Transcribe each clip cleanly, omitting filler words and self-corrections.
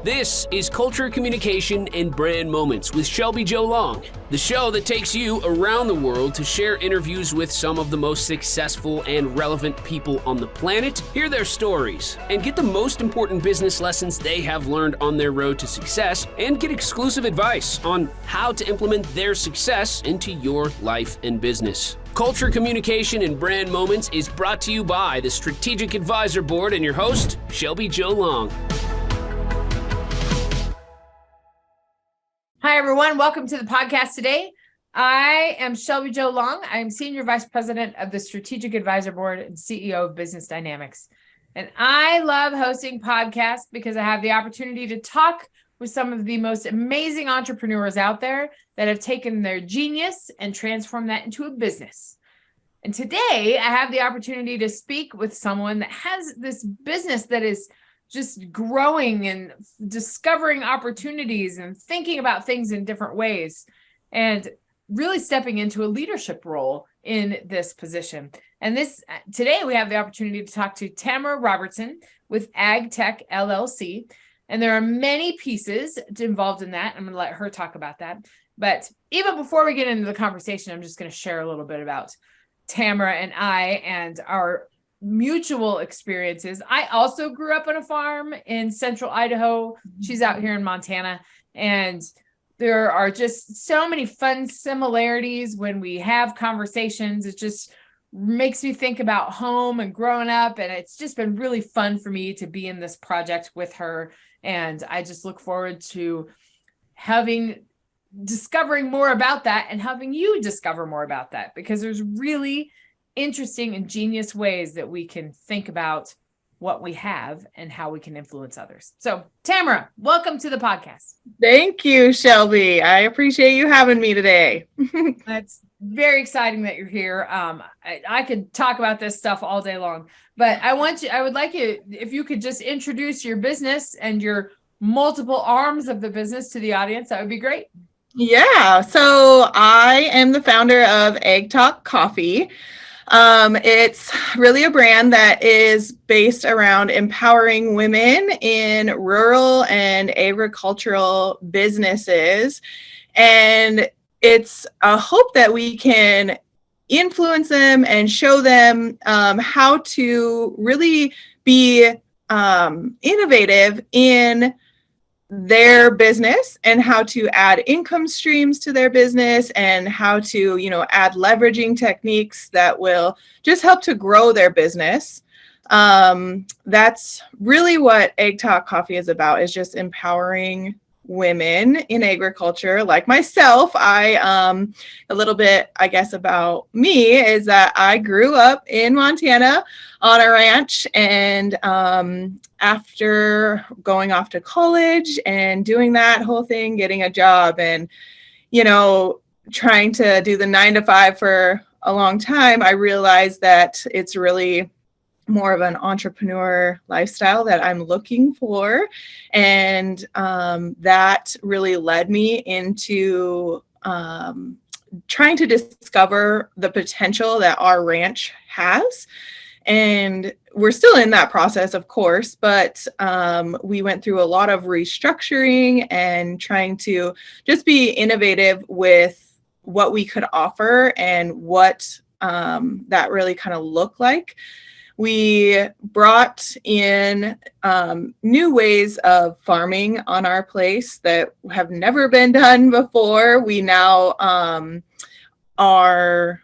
This is Culture, Communication, and Brand Moments with Shelby Joe Long, the show that takes you around the world to share interviews with some of the most successful and relevant people on the planet, hear their stories, and get the most important business lessons they have learned on their road to success, and get exclusive advice on how to implement their success into your life and business. Culture, Communication, and Brand Moments is brought to you by the Strategic Advisor Board and your host, Shelby Joe Long. Hi, everyone. Welcome to the podcast today. I am Shelby Joe Long. I'm Senior Vice President of the Strategic Advisor Board and CEO of Business Dynamics. And I love hosting podcasts because I have the opportunity to talk with some of the most amazing entrepreneurs out there that have taken their genius and transformed that into a business. And today I have the opportunity to speak with someone that has this business that is just growing and discovering opportunities and thinking about things in different ways and really stepping into a leadership role in this position. And today we have the opportunity to talk to Tamara Robertson with Ag Tech LLC. And there are many pieces involved in that. I'm going to let her talk about that. But even before we get into the conversation, I'm just going to share a little bit about Tamara and I and our mutual experiences. I also grew up on a farm in central Idaho. She's out here in Montana. And there are just so many fun similarities when we have conversations. It just makes me think about home and growing up. And it's just been really fun for me to be in this project with her. And I just look forward to discovering more about that and helping you discover more about that, because there's really interesting and genius ways that we can think about what we have and how we can influence others. So, Tamara, welcome to the podcast. Thank you, Shelby. I appreciate you having me today. It's very exciting that you're here. I could talk about this stuff all day long, but I would like you, if you could just introduce your business and your multiple arms of the business to the audience, that would be great. Yeah, so I am the founder of Ag Talk Coffee. It's really a brand that is based around empowering women in rural and agricultural businesses. And it's a hope that we can influence them and show them how to really be innovative in their business and how to add income streams to their business and how to, add leveraging techniques that will just help to grow their business. That's really what Ag Talk Coffee is about, is just empowering women in agriculture like myself. A little bit, I guess, about me is that I grew up in Montana on a ranch, and after going off to college and doing that whole thing, getting a job and, trying to do the 9-to-5 for a long time, I realized that it's really more of an entrepreneur lifestyle that I'm looking for. And that really led me into trying to discover the potential that our ranch has. And we're still in that process, of course, but we went through a lot of restructuring and trying to just be innovative with what we could offer and what that really kind of looked like. We brought in new ways of farming on our place that have never been done before. We now are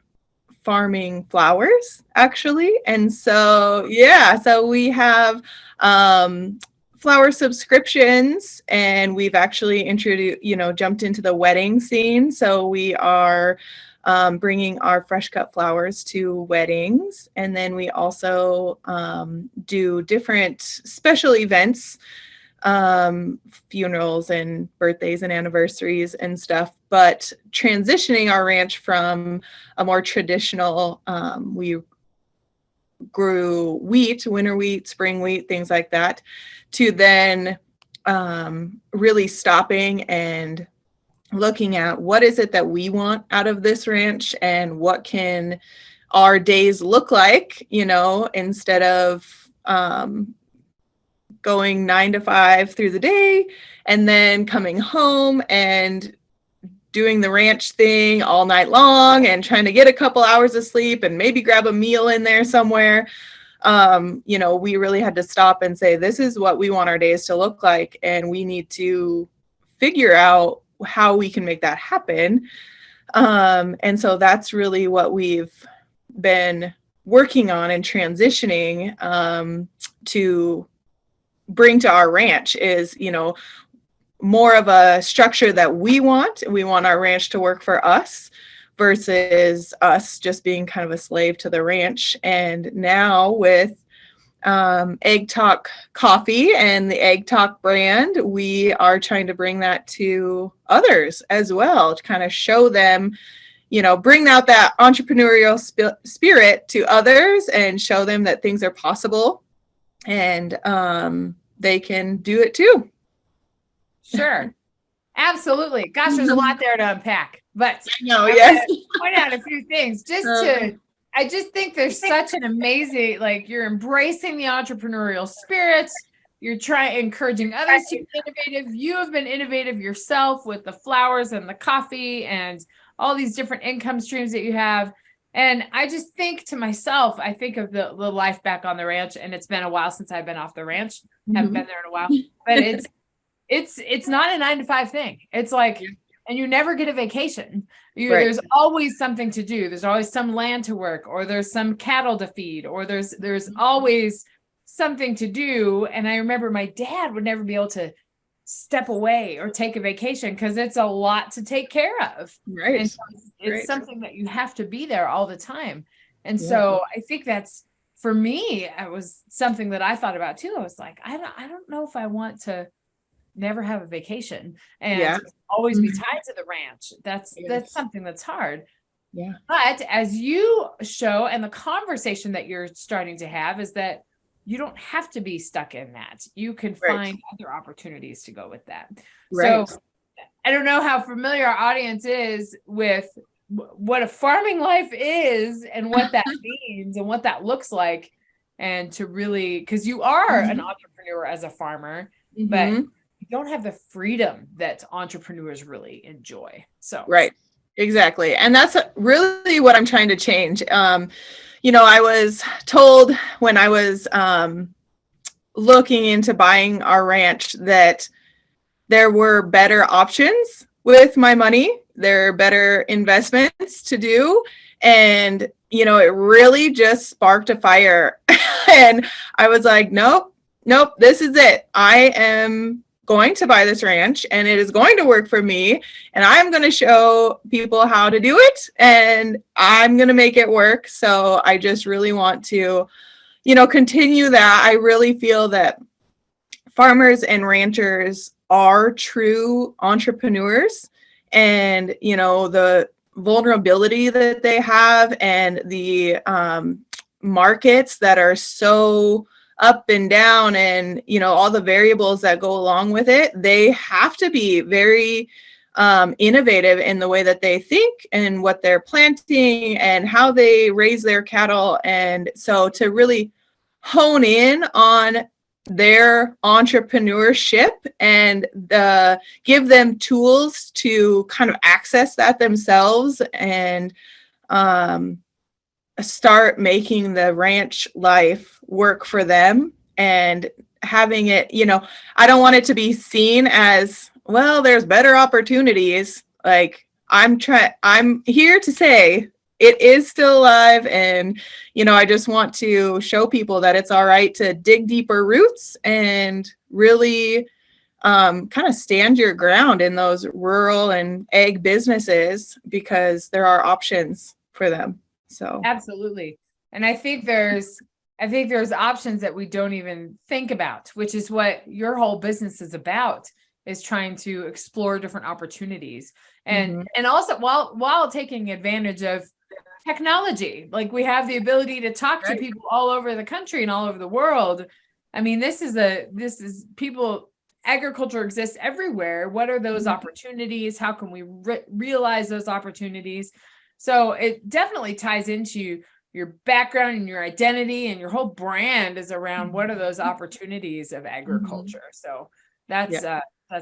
farming flowers, actually. And so, so we have flower subscriptions, and we've actually jumped into the wedding scene. So we are bringing our fresh cut flowers to weddings. And then we also do different special events, funerals and birthdays and anniversaries and stuff. But transitioning our ranch from a more traditional, we grew wheat, winter wheat, spring wheat, things like that, to then really stopping and looking at what is it that we want out of this ranch and what can our days look like, instead of going 9 to 5 through the day and then coming home and doing the ranch thing all night long and trying to get a couple hours of sleep and maybe grab a meal in there somewhere. We really had to stop and say, this is what we want our days to look like. And we need to figure out how we can make that happen. And so that's really what we've been working on and transitioning to bring to our ranch is, more of a structure that we want. We want our ranch to work for us versus us just being kind of a slave to the ranch. And now with Egg Talk Coffee and the Egg Talk brand, we are trying to bring that to others as well, to kind of show them, bring out that entrepreneurial spirit to others and show them that things are possible and they can do it too. Sure. Absolutely. Gosh, there's a lot there to unpack, but yes. Point out a few things I just think there's such an amazing, you're embracing the entrepreneurial spirits. You're encouraging others to be innovative. You have been innovative yourself with the flowers and the coffee and all these different income streams that you have. And I just think to myself, I think of the life back on the ranch, and it's been a while since I've been off the ranch. Haven't been there in a while, but it's not a 9 to 5 thing. It's like, and you never get a vacation. There's always something to do. There's always some land to work, or there's some cattle to feed, or there's always something to do. And I remember my dad would never be able to step away or take a vacation because it's a lot to take care of. Right. And so it's something that you have to be there all the time. And so I think that's, for me, it was something that I thought about too. I was like, I don't know if I want to never have a vacation and always be tied to the ranch. That's something that's hard. Yeah. But as you show, and the conversation that you're starting to have is that you don't have to be stuck in that. You can find other opportunities to go with that. Right. So I don't know how familiar our audience is with what a farming life is and what that means and what that looks like. And to really, because you are an entrepreneur as a farmer, but you don't have the freedom that entrepreneurs really enjoy. So, right. Exactly. And that's really what I'm trying to change. I was told when I was looking into buying our ranch that there were better options with my money. There are better investments to do. And, it really just sparked a fire. And I was like, nope, this is it. I am going to buy this ranch and it is going to work for me. And I'm going to show people how to do it and I'm going to make it work. So I just really want to, continue that. I really feel that farmers and ranchers are true entrepreneurs, and, the vulnerability that they have and the markets that are so up and down and, all the variables that go along with it, they have to be very innovative in the way that they think and what they're planting and how they raise their cattle. And so to really hone in on their entrepreneurship and give them tools to kind of access that themselves and start making the ranch life work for them and having it, I don't want it to be seen as, well, there's better opportunities. Like I'm here to say it is still alive. And, I just want to show people that it's all right to dig deeper roots and really kind of stand your ground in those rural and egg businesses because there are options for them. So absolutely. And I think there's options that we don't even think about, which is what your whole business is about, is trying to explore different opportunities and also while taking advantage of technology. Like we have the ability to talk to people all over the country and all over the world. I mean, agriculture exists everywhere. What are those opportunities? How can we realize those opportunities? So it definitely ties into your background and your identity and your whole brand is around what are those opportunities of agriculture. So that's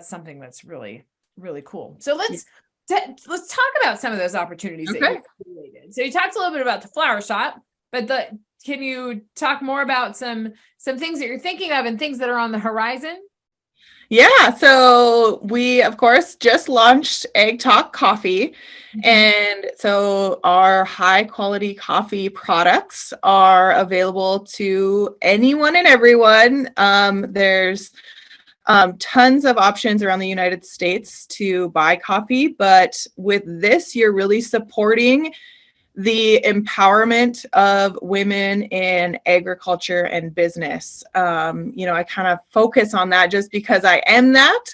something that's really, really cool. So let's talk about some of those opportunities that you created. So you talked a little bit about the flower shop, but can you talk more about some things that you're thinking of and things that are on the horizon? Yeah, so we, of course, just launched Egg Talk Coffee. And so our high quality coffee products are available to anyone and everyone. There's tons of options around the United States to buy coffee, but with this, you're really supporting the empowerment of women in agriculture and business. I kind of focus on that just because I am that.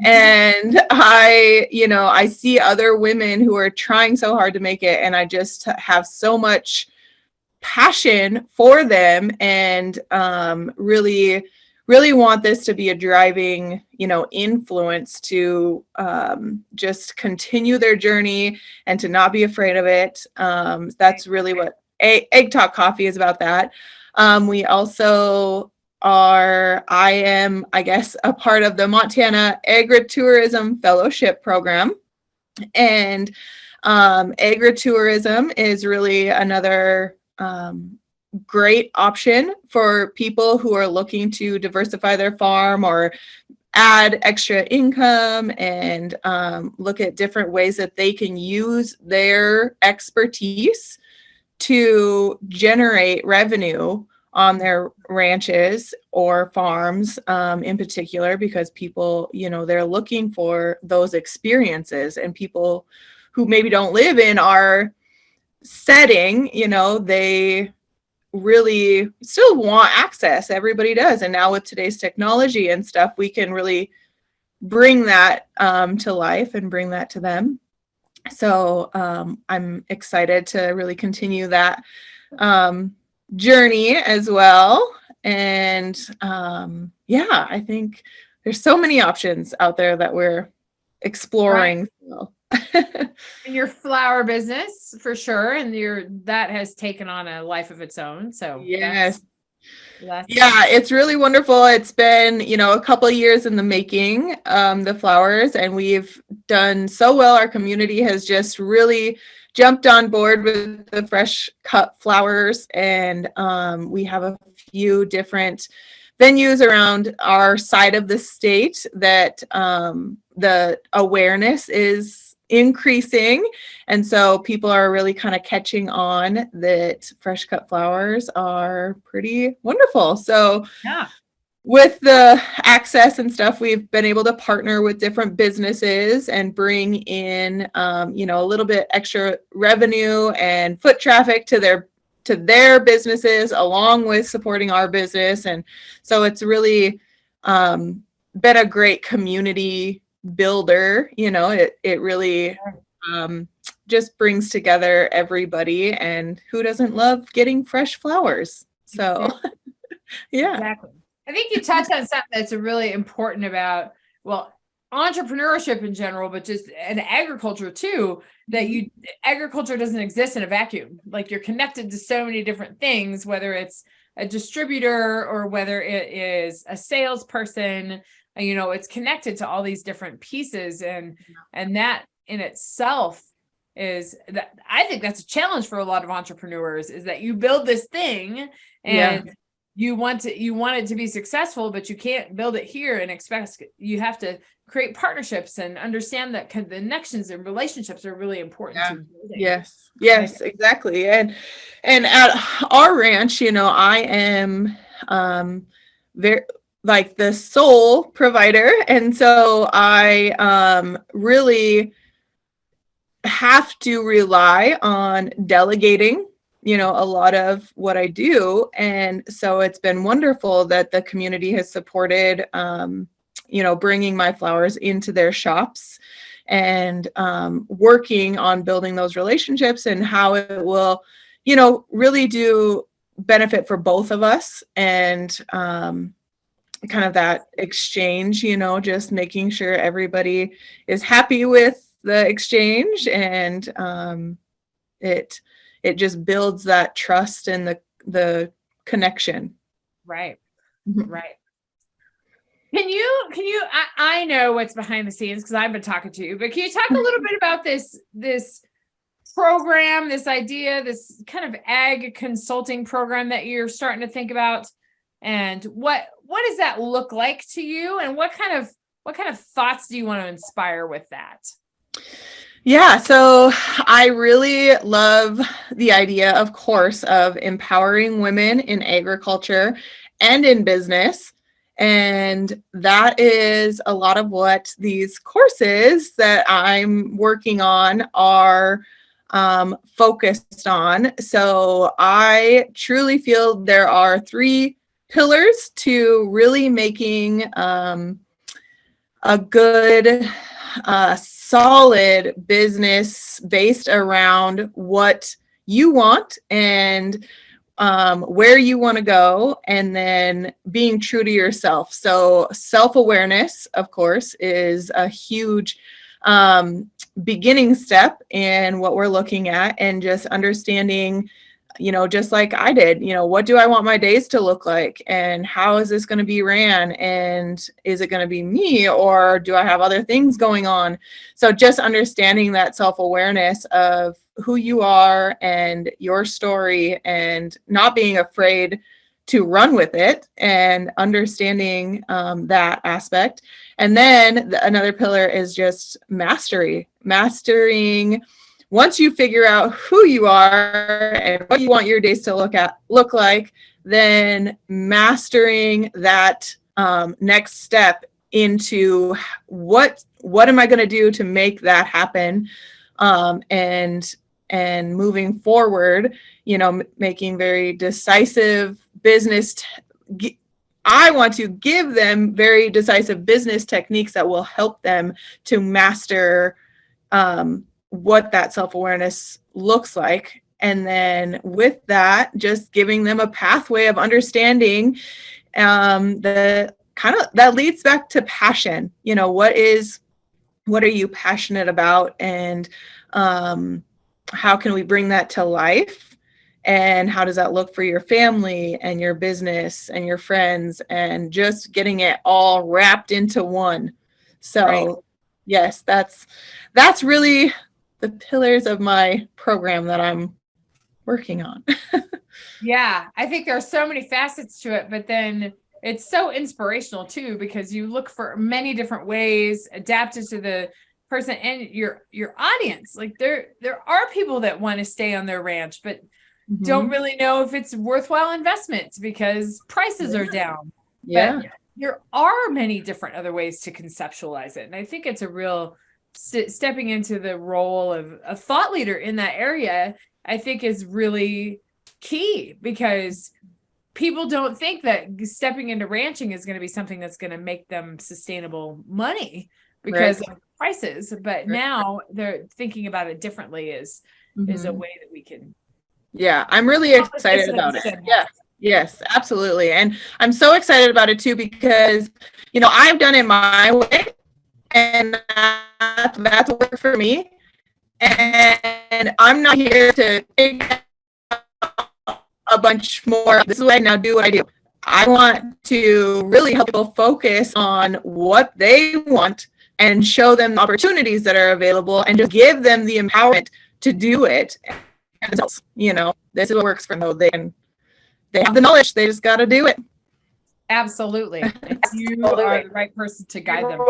And I see other women who are trying so hard to make it, and I just have so much passion for them, and really want this to be a driving, influence to just continue their journey and to not be afraid of it. That's really what Egg Talk Coffee is about. That we also I am, I guess, a part of the Montana Agritourism Fellowship Program. And agritourism is really another great option for people who are looking to diversify their farm or add extra income, and look at different ways that they can use their expertise to generate revenue on their ranches or farms, in particular, because people, they're looking for those experiences, and people who maybe don't live in our setting, they really still want access. Everybody does. And now with today's technology and stuff, we can really bring that to life and bring that to them. So I'm excited to really continue that journey as well. And I think there's so many options out there that we're exploring. Right. And your flower business for sure, and that has taken on a life of its own. So yes, it's really wonderful. It's been a couple of years in the making, the flowers, and we've done so well. Our community has just really jumped on board with the fresh cut flowers, and we have a few different venues around our side of the state that the awareness is increasing, and so people are really kind of catching on that fresh cut flowers are pretty wonderful. So with the access and stuff, we've been able to partner with different businesses and bring in a little bit extra revenue and foot traffic to their businesses, along with supporting our business. And so it's really been a great community builder. It really just brings together everybody, and who doesn't love getting fresh flowers? So Exactly. I think you touched on something that's really important about, entrepreneurship in general, but just in agriculture too, that agriculture doesn't exist in a vacuum. Like, you're connected to so many different things, whether it's a distributor or whether it is a salesperson, it's connected to all these different pieces. And that in itself is that, I think that's a challenge for a lot of entrepreneurs, is that you build this thing and you want it to be successful, but you can't build it here and expect. You have to create partnerships and understand that connections and relationships are really important to building. Yes, exactly. And at our ranch, I am very like the sole provider, and so I really have to rely on delegating a lot of what I do. And so it's been wonderful that the community has supported, bringing my flowers into their shops, and working on building those relationships, and how it will, really do benefit for both of us. And kind of that exchange, just making sure everybody is happy with the exchange, and it just builds that trust and the connection. Right. Right. Can you, I know what's behind the scenes because I've been talking to you, but can you talk a little bit about this program, this idea, this kind of ag consulting program that you're starting to think about? And what does that look like to you? And what kind of thoughts do you want to inspire with that? Yeah, so I really love the idea, of course, of empowering women in agriculture and in business. And that is a lot of what these courses that I'm working on are focused on. So I truly feel there are 3 pillars to really making a good, solid business based around what you want and where you want to go, and then being true to yourself. So self-awareness, of course, is a huge beginning step in what we're looking at, and just understanding, just like I did, what do I want my days to look like, and how is this going to be ran, and is it going to be me, or do I have other things going on? So just understanding that self-awareness of who you are and your story, and not being afraid to run with it, and understanding that aspect. And then another pillar is just mastering. Once you figure out who you are and what you want your days to look like, then mastering that next step into what am I going to do to make that happen, and moving forward, making very decisive business. I want to give them very decisive business techniques that will help them to master what that self-awareness looks like. And then with that, just giving them a pathway of understanding that leads back to passion. What are you passionate about, and how can we bring that to life, and how does that look for your family and your business and your friends, and just getting it all wrapped into one. So right. Yes, that's really the pillars of my program that I'm working on. Yeah, I think there are so many facets to it, but then it's so inspirational too, because you look for many different ways adapted to the person and your audience. Like there are people that want to stay on their ranch, but don't really know if it's worthwhile investment because prices are down. Yeah. But there are many different other ways to conceptualize it. And I think it's a real stepping into the role of a thought leader in that area, I think is really key, because people don't think that stepping into ranching is going to be something that's going to make them sustainable money because of prices. But now they're thinking about it differently is a way that we can. Yeah, I'm really excited about it. Yeah. Yes, absolutely. And I'm so excited about it too, because, I've done it my way, and that's worked for me. And I'm not here to figure out a bunch more. This is what I now do what I do. I want to really help people focus on what they want and show them the opportunities that are available, and just give them the empowerment to do it. This is what works for them. They have the knowledge. They just got to do it. Absolutely. You are the right person to guide them.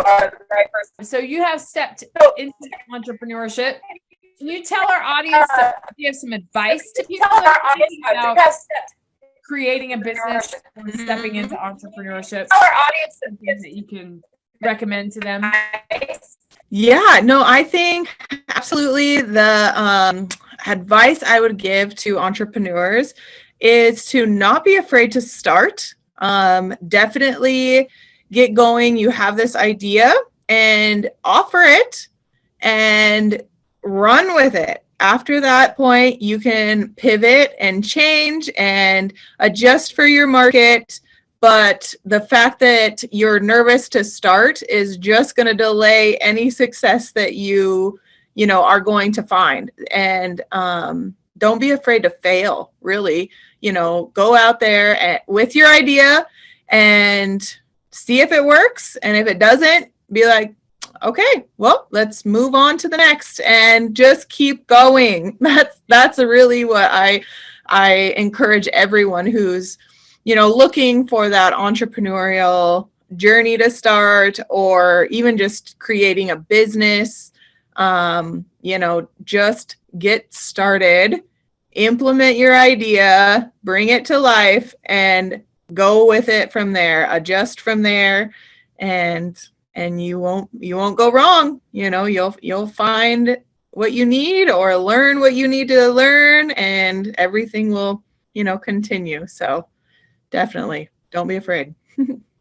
So you have stepped into entrepreneurship. Can you tell our audience that you have some advice to people about creating a business and stepping into entrepreneurship? Tell our audience that you can recommend to them. Yeah, no, I think absolutely the advice I would give to entrepreneurs is to not be afraid to start. Definitely get going. You have this idea, and offer it and run with it. After that point, you can pivot and change and adjust for your market. But the fact that you're nervous to start is just going to delay any success that you are going to find. And don't be afraid to fail, really. Go out there with your idea and see if it works. And if it doesn't, be like, okay, well, let's move on to the next and just keep going. That's really what I encourage everyone who's, looking for that entrepreneurial journey to start, or even just creating a business. Just get started, implement your idea, bring it to life, and go with it from there, adjust from there, and you won't go wrong. You'll find what you need or learn what you need to learn, and everything will, continue. So definitely don't be afraid.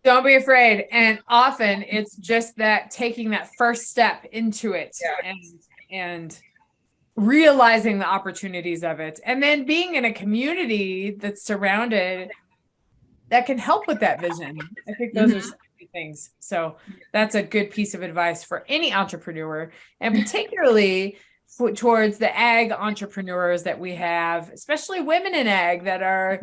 Don't be afraid. And often it's just that taking that first step into it, and realizing the opportunities of it, and then being in a community that's surrounded that can help with that vision. I think those are some good things. So that's a good piece of advice for any entrepreneur, and particularly towards the ag entrepreneurs that we have, especially women in ag that are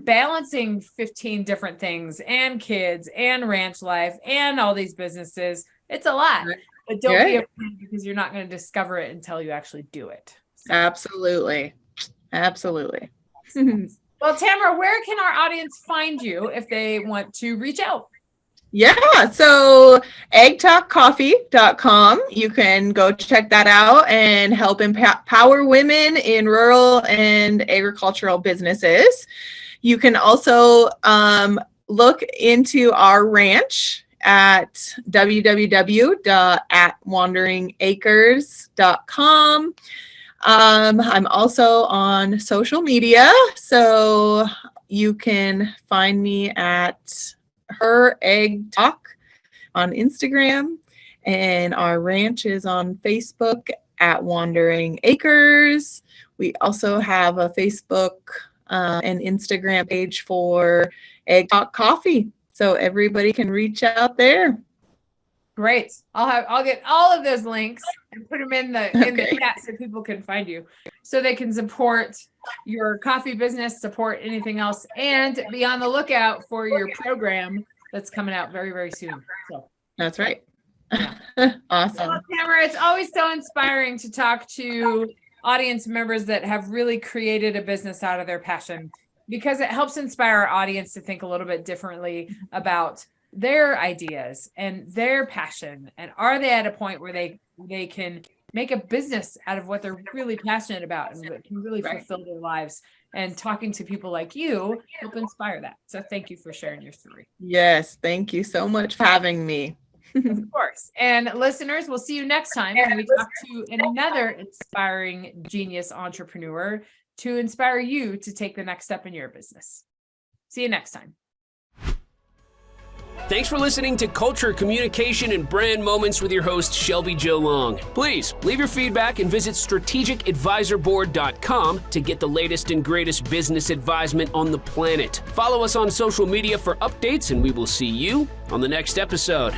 balancing 15 different things, and kids and ranch life and all these businesses. It's a lot, but don't be afraid, because you're not going to discover it until you actually do it. So. Absolutely. Well, Tamara, where can our audience find you if they want to reach out? Yeah, so eggtalkcoffee.com. You can go check that out and help empower women in rural and agricultural businesses. You can also look into our ranch at www.wanderingacres.com. I'm also on social media, so you can find me at Her Egg Talk on Instagram, and our ranch is on Facebook at Wandering Acres. We also have a Facebook and Instagram page for Egg Talk Coffee, so everybody can reach out there. Great. I'll get all of those links and put them in the chat so people can find you, so they can support your coffee business, support anything else, and be on the lookout for your program that's coming out very, very soon. So that's right. Yeah. Awesome. Well, Tamara, it's always so inspiring to talk to audience members that have really created a business out of their passion, because it helps inspire our audience to think a little bit differently about their ideas and their passion, and are they at a point where they can make a business out of what they're really passionate about and what can really fulfill their lives. And talking to people like you help inspire that. So thank you for sharing your story. Yes, thank you so much for having me. Of course. And listeners, we'll see you next time when we talk to another inspiring genius entrepreneur to inspire you to take the next step in your business. See you next time. Thanks for listening to Culture, Communication, and Brand Moments with your host, Shelby Jo Long. Please leave your feedback and visit strategicadvisorboard.com to get the latest and greatest business advisement on the planet. Follow us on social media for updates, and we will see you on the next episode.